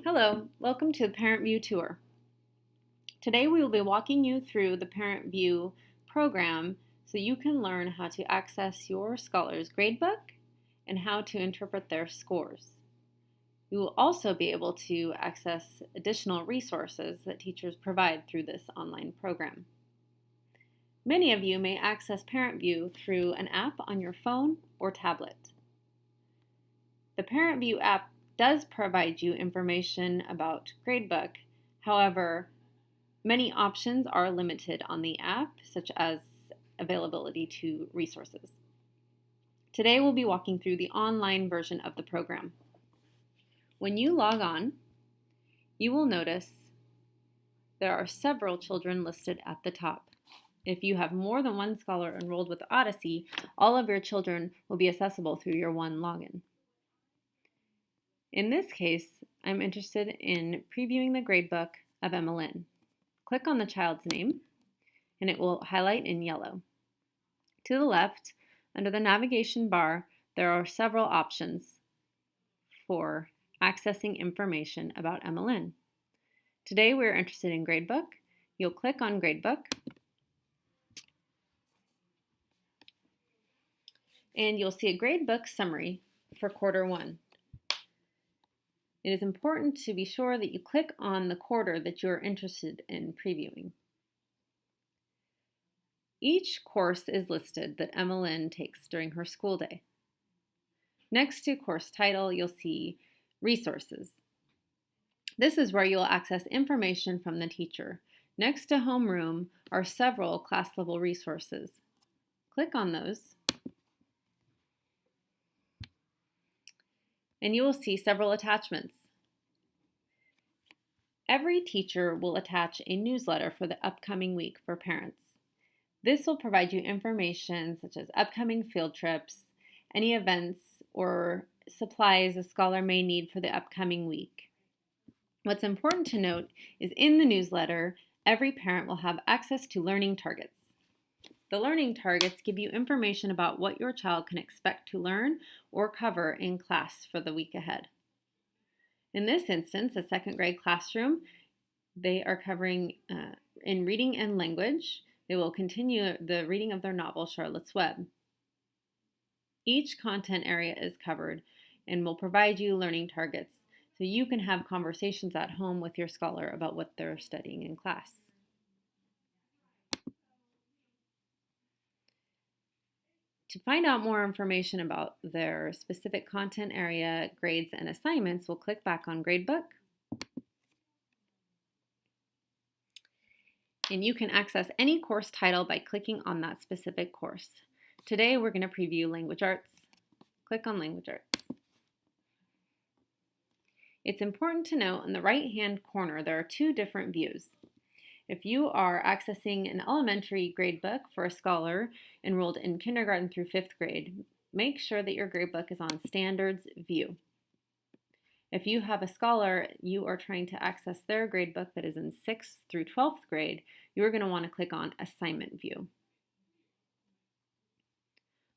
Hello, welcome to the Parent View Tour. Today we will be walking you through the Parent View program so you can learn how to access your scholar's gradebook and how to interpret their scores. You will also be able to access additional resources that teachers provide through this online program. Many of you may access Parent View through an app on your phone or tablet. The Parent View app does provide you information about gradebook. However, many options are limited on the app, such as availability to resources. Today we'll be walking through the online version of the program. When you log on, you will notice there are several children listed at the top. If you have more than one scholar enrolled with Odyssey, all of your children will be accessible through your one login. In this case, I'm interested in previewing the gradebook of Emma Lynn. Click on the child's name, and it will highlight in yellow. To the left, under the navigation bar, there are several options for accessing information about Emma Lynn. Today we're interested in gradebook. You'll click on gradebook, and you'll see a gradebook summary for quarter one. It is important to be sure that you click on the quarter that you're interested in previewing. Each course is listed that Emma Lynn takes during her school day. Next to course title, you'll see resources. This is where you'll access information from the teacher. Next to homeroom are several class level resources. Click on those, and you will see several attachments. Every teacher will attach a newsletter for the upcoming week for parents. This will provide you information such as upcoming field trips, any events or supplies a scholar may need for the upcoming week. What's important to note is in the newsletter, every parent will have access to learning targets. The learning targets give you information about what your child can expect to learn or cover in class for the week ahead. In this instance, a second grade classroom, they are covering in reading and language. They will continue the reading of their novel, Charlotte's Web. Each content area is covered and will provide you learning targets so you can have conversations at home with your scholar about what they're studying in class. To find out more information about their specific content area, grades, and assignments, we'll click back on Gradebook. And you can access any course title by clicking on that specific course. Today we're going to preview Language Arts. Click on Language Arts. It's important to note in the right-hand corner there are two different views. If you are accessing an elementary gradebook for a scholar enrolled in kindergarten through 5th grade, make sure that your gradebook is on Standards View. If you have a scholar you are trying to access their gradebook that is in 6th through 12th grade, you're going to want to click on Assignment View.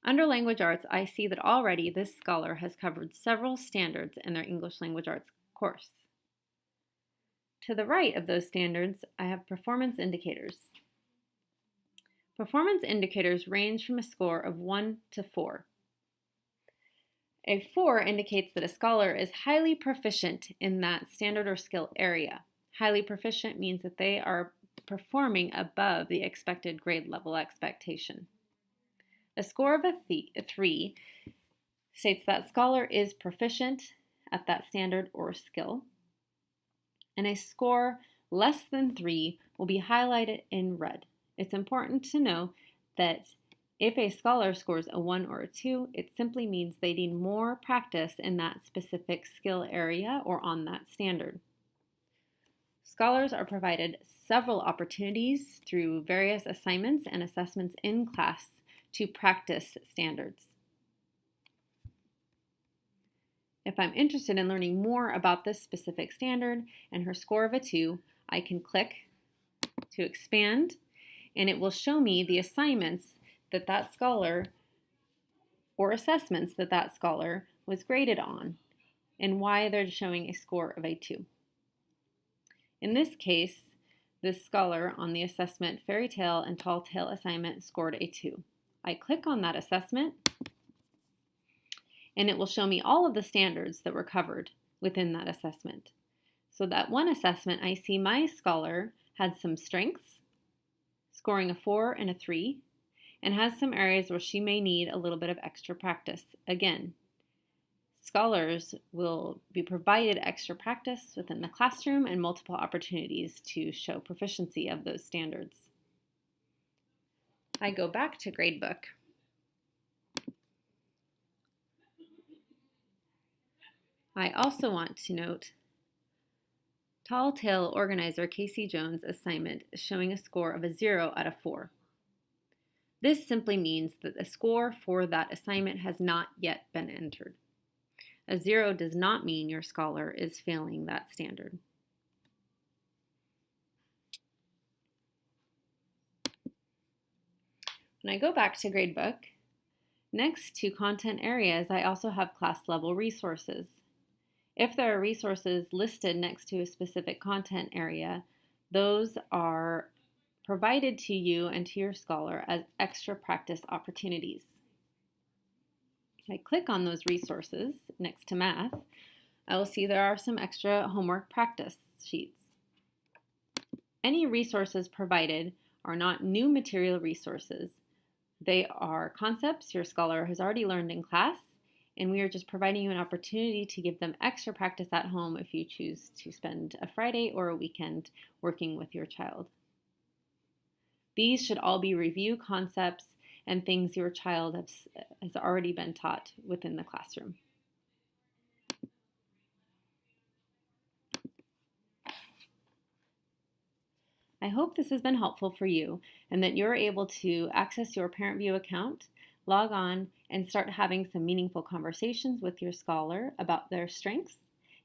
Under Language Arts, I see that already this scholar has covered several standards in their English Language Arts course. To the right of those standards, I have performance indicators. Performance indicators range from a score of 1 to 4. A 4 indicates that a scholar is highly proficient in that standard or skill area. Highly proficient means that they are performing above the expected grade level expectation. A score of a 3 states that scholar is proficient at that standard or skill. And a score less than 3 will be highlighted in red. It's important to know that if a scholar scores a 1 or a 2, it simply means they need more practice in that specific skill area or on that standard. Scholars are provided several opportunities through various assignments and assessments in class to practice standards. If I'm interested in learning more about this specific standard and her score of a 2, I can click to expand, and it will show me the assignments that that scholar or assessments that that scholar was graded on and why they're showing a score of a 2. In this case, this scholar on the assessment Fairy Tale and Tall Tale assignment scored a 2. I click on that assessment and it will show me all of the standards that were covered within that assessment. So that one assessment, I see my scholar had some strengths, scoring a 4 and a 3, and has some areas where she may need a little bit of extra practice. Again, scholars will be provided extra practice within the classroom and multiple opportunities to show proficiency of those standards. I go back to Gradebook. I also want to note Tall Tale organizer Casey Jones' assignment is showing a score of a 0 out of 4. This simply means that the score for that assignment has not yet been entered. A 0 does not mean your scholar is failing that standard. When I go back to Gradebook, next to content areas, I also have class level resources. If there are resources listed next to a specific content area, those are provided to you and to your scholar as extra practice opportunities. If I click on those resources next to math, I will see there are some extra homework practice sheets. Any resources provided are not new material resources. They are concepts your scholar has already learned in class, and we are just providing you an opportunity to give them extra practice at home if you choose to spend a Friday or a weekend working with your child. These should all be review concepts and things your child has already been taught within the classroom. I hope this has been helpful for you and that you're able to access your ParentVUE account, log on, and start having some meaningful conversations with your scholar about their strengths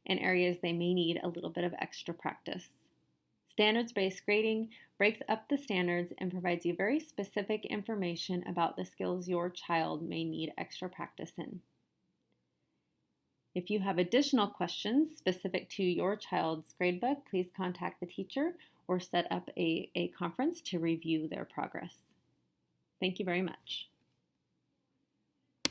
and areas they may need a little bit of extra practice. Standards-based grading breaks up the standards and provides you very specific information about the skills your child may need extra practice in. If you have additional questions specific to your child's gradebook, please contact the teacher or set up a conference to review their progress. Thank you very much.